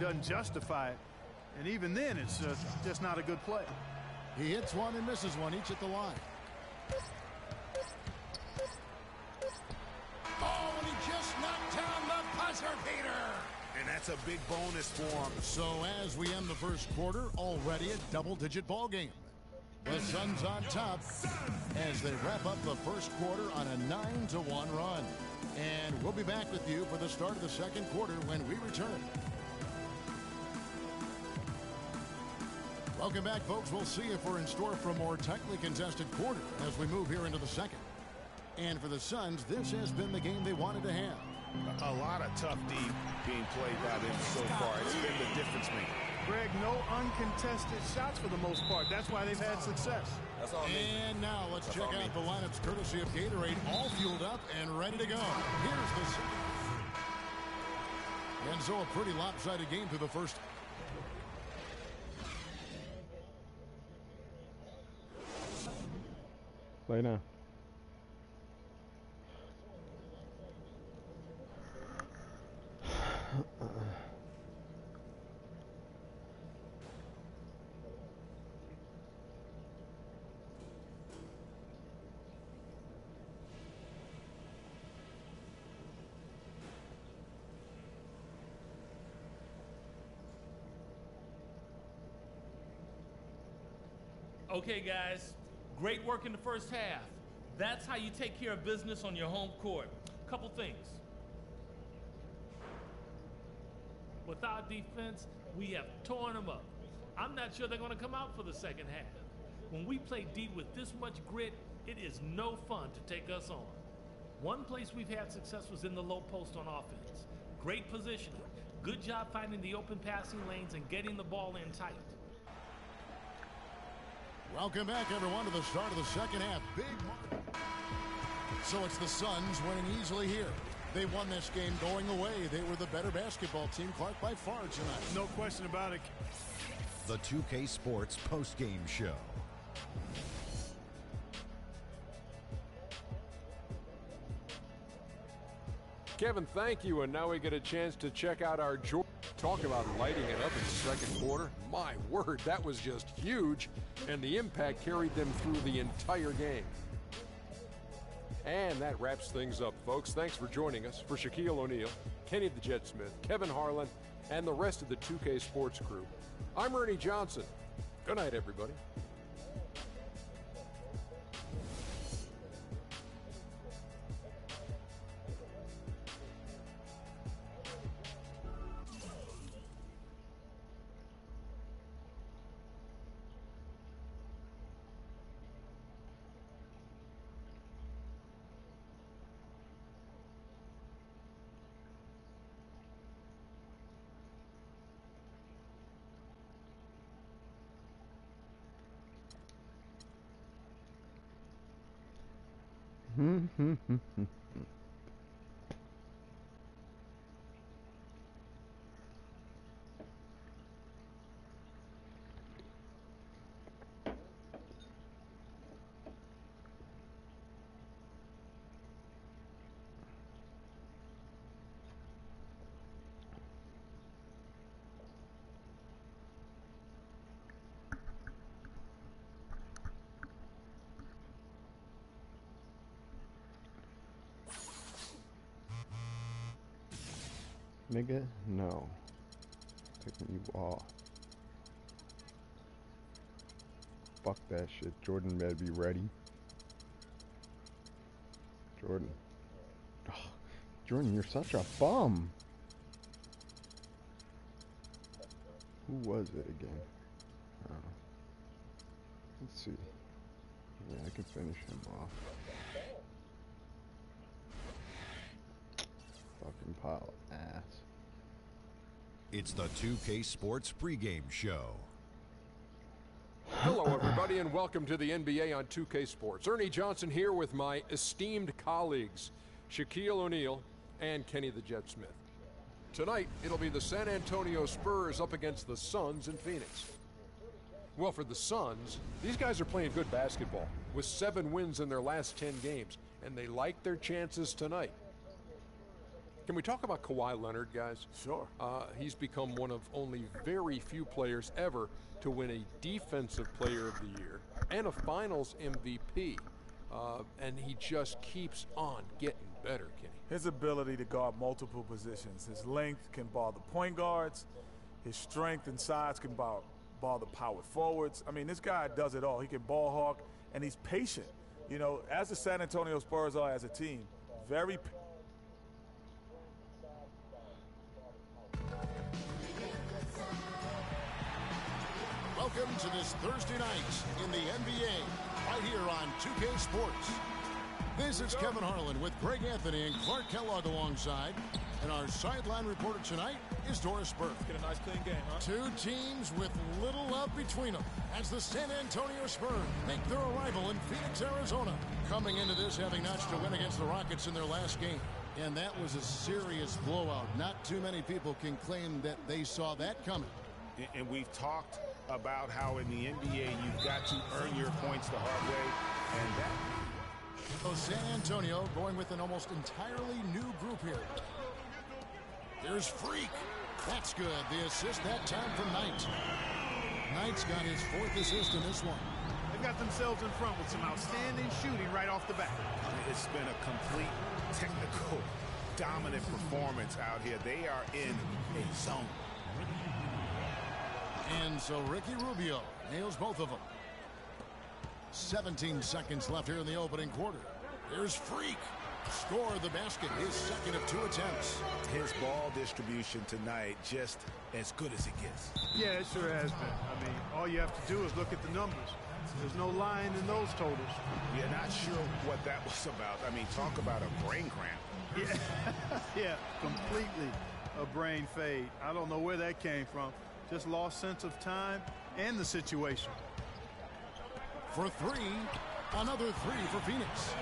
doesn't justify it. And even then, it's just not a good play. He hits one and misses one, each at the line. Oh, and he just knocked down the buzzer beater. And that's a big bonus for him. So as we end the first quarter, already a double-digit ball game. The Suns on top as they wrap up the first quarter on a 9-1 run. And we'll be back with you for the start of the second quarter when we return. Welcome back, folks. We'll see if we're in store for a more tightly contested quarter as we move here into the second. And for the Suns, this has been the game they wanted to have. A lot of tough D being played by them so far. It's been the difference maker. Greg, no uncontested shots for the most part. That's why they've had success. That's all and now let's check out the lineups courtesy of Gatorade, all fueled up and ready to go. Here's the second. And so a pretty lopsided game through the first. Play now. Okay, guys, great work in the first half. That's how you take care of business on your home court. Couple things. With our defense, we have torn them up. I'm not sure they're going to come out for the second half. When we play deep with this much grit, it is no fun to take us on. One place we've had success was in the low post on offense. Great positioning. Good job finding the open passing lanes and getting the ball in tight. Welcome back, everyone, to the start of the second half. Big mark. So it's the Suns winning easily here. They won this game going away. They were the better basketball team, Clark, by far tonight. No question about it. The 2K Sports postgame show. Kevin, thank you. And now we get a chance to check out our Jordan. Talk about lighting it up in the second quarter. My word, that was just huge. And the impact carried them through the entire game. And that wraps things up, folks. Thanks for joining us. For Shaquille O'Neal, Kenny the Jet Smith, Kevin Harlan, and the rest of the 2K Sports crew, I'm Ernie Johnson. Good night, everybody. Nigga, no. Taking you off. Fuck that shit. Jordan better be ready. Jordan. Oh, Jordan, you're such a bum. Who was it again? Let's see. Yeah, I can finish him off. Fucking pile of ass. It's the 2K Sports pregame show. Hello, everybody, and welcome to the NBA on 2K Sports. Ernie Johnson here with my esteemed colleagues, Shaquille O'Neal and Kenny the Jet Smith. Tonight, it'll be the San Antonio Spurs up against the Suns in Phoenix. Well, for the Suns, these guys are playing good basketball with 7 wins in their last 10 games, and they like their chances tonight. Can we talk about Kawhi Leonard, guys? Sure. He's become one of only very few players ever to win a Defensive Player of the Year and a Finals MVP. And he just keeps on getting better, Kenny. His ability to guard multiple positions. His length can ball the point guards. His strength and size can ball the power forwards. I mean, this guy does it all. He can ball hawk, and he's patient. You know, as the San Antonio Spurs are as a team, very Welcome to this Thursday night in the NBA, right here on 2K Sports. This is Kevin Harlan with Greg Anthony and Clark Kellogg alongside. And our sideline reporter tonight is Doris Burke. get a nice clean game, huh? Two teams with little love between them as the San Antonio Spurs make their arrival in Phoenix, Arizona. Coming into this having notched a win against the Rockets in their last game. And that was a serious blowout. Not too many people can claim that they saw that coming. And we've talked about how in the NBA you've got to earn your points the hard way. And that... So San Antonio going with an almost entirely new group here. There's Freak. That's good. The assist that time from Knight. Knight's got his 4th assist in this one. They've got themselves in front with some outstanding shooting right off the bat. It's been a complete technical, dominant performance out here. They are in a zone. And so Ricky Rubio nails both of them. 17 seconds left here in the opening quarter. There's Freak. Score the basket, his 2nd of 2 attempts. His ball distribution tonight just as good as it gets. Yeah, it sure has been. I mean, all you have to do is look at the numbers. There's no lying in those totals. Yeah, not sure what that was about. I mean, talk about a brain cramp. Yeah, yeah, completely a brain fade. I don't know where that came from. Just lost sense of time and the situation. For 3, another 3 for Phoenix.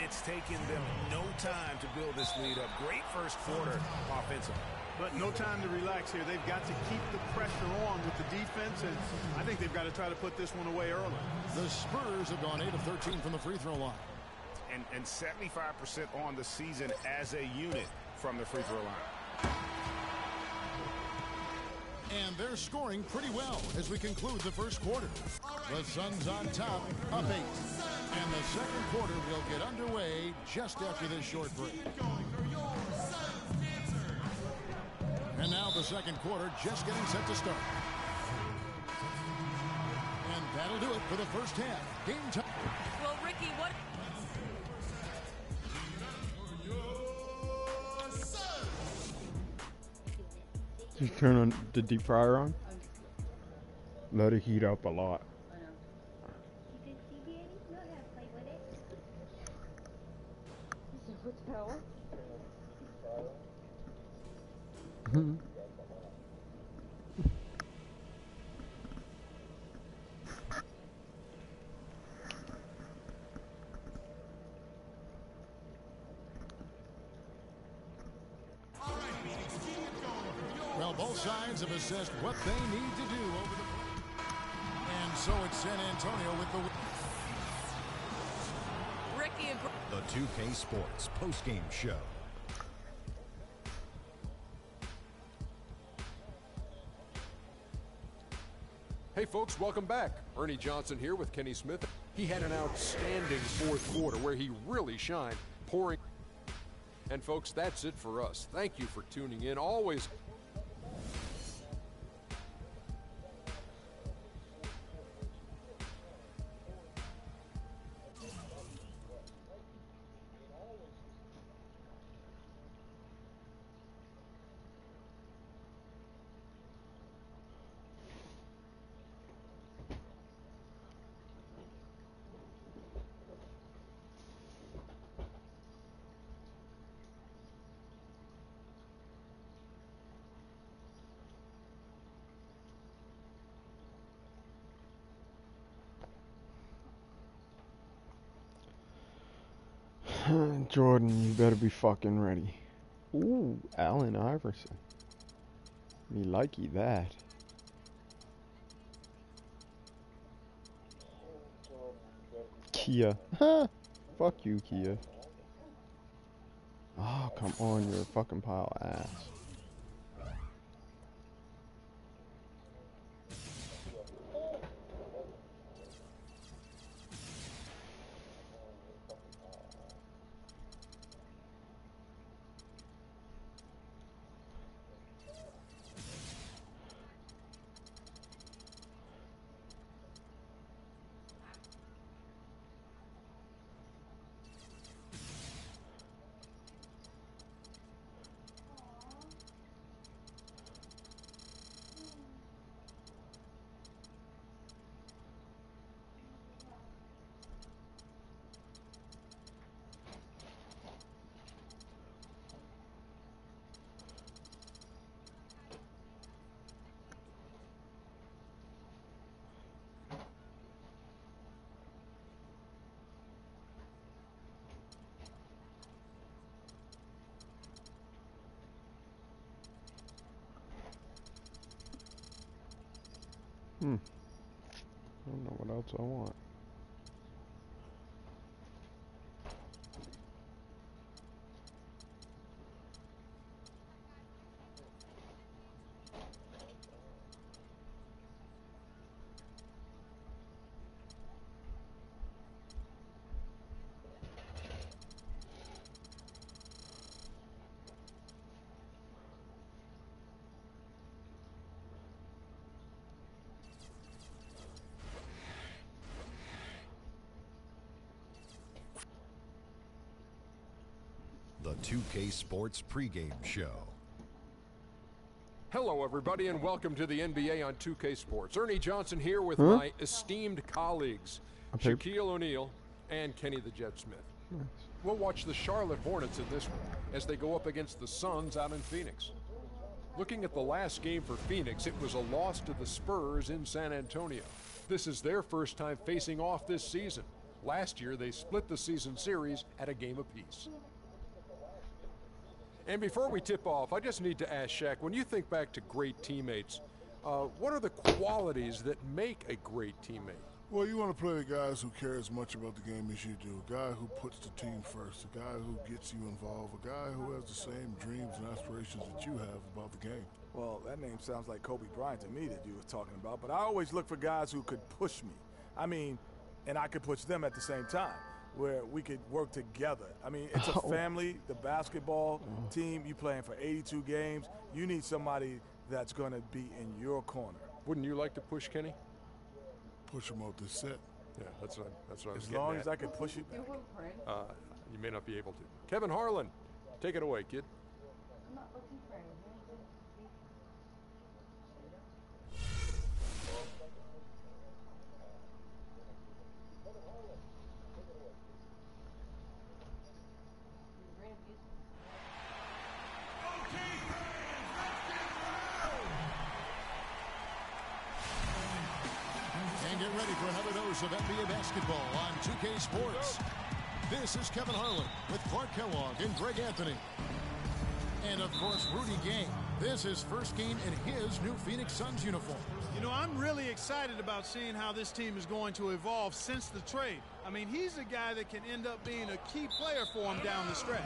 It's taken them no time to build this lead up. Great first quarter offensively. But no time to relax here. They've got to keep the pressure on with the defense, and I think they've got to try to put this one away early. The Spurs have gone 8 of 13 from the free throw line. And 75% on the season as a unit from the free throw line. And they're scoring pretty well as we conclude the first quarter. The Suns on top, up 8. And the second quarter will get underway just after this short break. And now the second quarter just getting set to start. And that'll do it for the first half. Game time. Well, Ricky, what... Just turn on the deep fryer on. Let it heat up a lot. Well, both sides have assessed what they need to do over the... And so it's San Antonio with the... Ricky and... The 2K Sports postgame show. Hey folks, welcome back. Ernie Johnson here with Kenny Smith. He had an outstanding 4th quarter where he really shined, pouring. And folks, that's it for us. Thank you for tuning in. Always. Jordan, you better be fucking ready. Ooh, Allen Iverson. Me likey that. Kia. Fuck you, Kia. Oh, come on, you're a fucking pile of ass. I don't know what else I want. The 2K Sports pregame show. Hello, everybody, and welcome to the NBA on 2K Sports. Ernie Johnson here with my esteemed colleagues, Shaquille O'Neal and Kenny the Jet Smith. Nice. We'll watch the Charlotte Hornets in this one as they go up against the Suns out in Phoenix. Looking at the last game for Phoenix, it was a loss to the Spurs in San Antonio. This is their first time facing off this season. Last year, they split the season series at a game apiece. And before we tip off, I just need to ask Shaq, when you think back to great teammates, what are the qualities that make a great teammate? Well, you want to play with guys who care as much about the game as you do, a guy who puts the team first, a guy who gets you involved, a guy who has the same dreams and aspirations that you have about the game. Well, that name sounds like Kobe Bryant to me that you were talking about, but I always look for guys who could push me. I mean, and I could push them at the same time, where we could work together. I mean, it's a family, the basketball team, you playing for 82 games. You need somebody that's going to be in your corner. Wouldn't you like to push Kenny? Push him off this set. Yeah, that's what I was As getting long at. as I can push you back. You may not be able to. Kevin Harlan, take it away, kid. I'm not looking for anything. And get ready for another dose of NBA basketball on 2K Sports. This is Kevin Harlan with Clark Kellogg and Greg Anthony. And, of course, Rudy Gay. This is first game in his new Phoenix Suns uniform. You know, I'm really excited about seeing how this team is going to evolve since the trade. I mean, he's a guy that can end up being a key player for him down the stretch.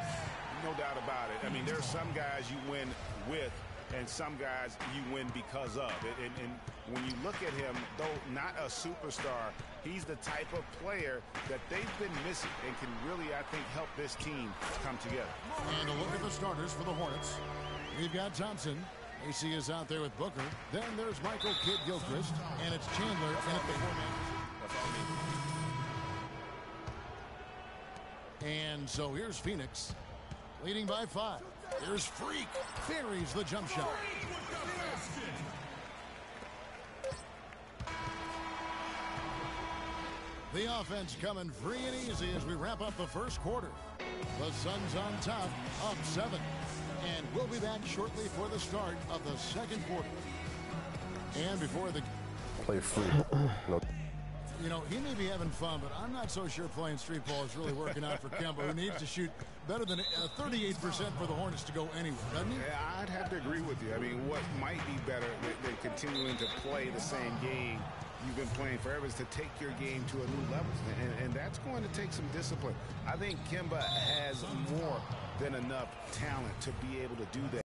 No doubt about it. I mean, there's some guys you win with and some guys you win because of. And when you look at him, though not a superstar, he's the type of player that they've been missing and can really, I think, help this team come together. And a look at the starters for the Hornets. We've got Thompson. AC is out there with Booker. Then there's Michael Kidd-Gilchrist, and it's Chandler in at the four-man. And so here's Phoenix, leading by 5. Here's Freak, buries the jump shot. The offense coming free and easy as we wrap up the first quarter. The Suns on top, up 7. And we'll be back shortly for the start of the second quarter. And before the... Play free. No. You know, he may be having fun, but I'm not so sure playing street ball is really working out for Kemba, who needs to shoot better than 38% for the Hornets to go anywhere, doesn't he? Yeah, I'd have to agree with you. I mean, what might be better than continuing to play the same game you've been playing forever is to take your game to a new level. And that's going to take some discipline. I think Kemba has more than enough talent to be able to do that.